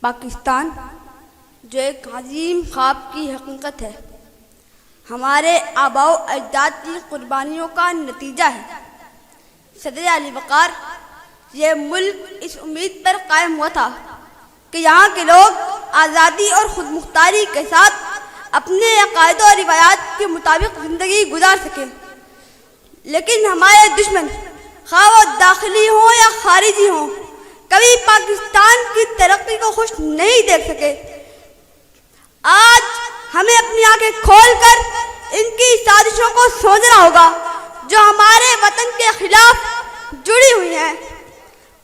पाकिस्तान जो एक अजीम ख्वाब की हकीकत है, हमारे आबाओ अजदाद की कुर्बानियों का नतीजा है। सदर अली वक़ार ये मुल्क इस उम्मीद पर कायम हुआ था कि यहाँ के लोग आज़ादी और खुद मुख्तारी के साथ अपने अक़ायद और रिवायात के मुताबिक ज़िंदगी गुजार सकें। लेकिन हमारे दुश्मन खा वो दाखिली हों या खारिजी हों, कभी पाकिस्तान की तरक्की को खुश नहीं देख सके। आज हमें अपनी आंखें खोलकर इनकी साजिशों को समझना होगा जो हमारे वतन के खिलाफ जुड़ी हुई हैं।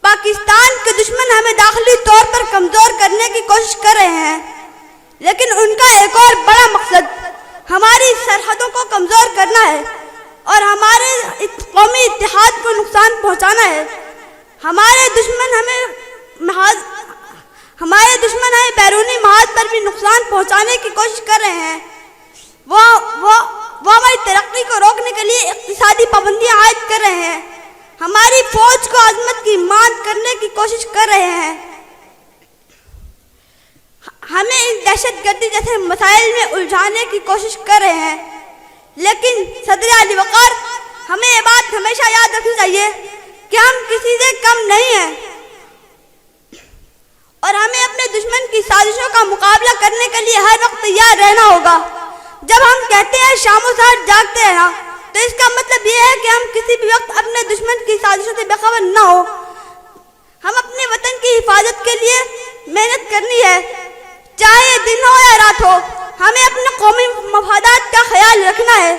पाकिस्तान के दुश्मन हमें दाखिली तौर पर कमजोर करने की कोशिश कर रहे हैं, लेकिन उनका एक और बड़ा मकसद हमारी सरहदों को कमजोर करना है और हमारे कौमी इत्तेहाद को नुकसान पहुंचाना है। हमारे दुश्मन हमें बैरूनी महाज पर भी नुकसान पहुंचाने की कोशिश कर रहे हैं। वो हमारी तरक्की को रोकने के लिए इक़्तिसादी पाबंदियां आयद कर रहे हैं, हमारी फौज को अजमत की मांद करने की कोशिश कर रहे हैं, हमें इन दहशतगर्दी जैसे मसाइल में उलझाने की कोशिश कर रहे हैं। लेकिन सदर अली वक़ार, हमें ये बात हमेशा याद रखनी चाहिए कि हम किसी से कम नहीं हैं और हमें अपने दुश्मन की साजिशों का मुकाबला करने के लिए हर वक्त तैयार रहना होगा। जब हम कहते हैं शामो सहर जागते रहना, तो इसका मतलब यह है कि हम किसी भी वक्त अपने दुश्मन की साजिशों से बेखबर न हो। हम अपने वतन की हिफाजत के लिए मेहनत करनी है, चाहे दिन हो या रात हो। हमें अपने कौमी मफादात का ख्याल रखना है,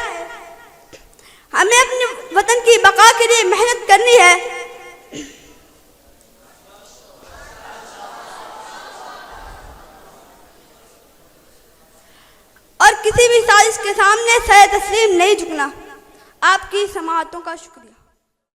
हमें अपने वतन की बका के लिए मेहनत करनी है। और किसी भी साजिश के सामने सर तस्लीम नहीं झुकना। आपकी समाअतों का शुक्रिया।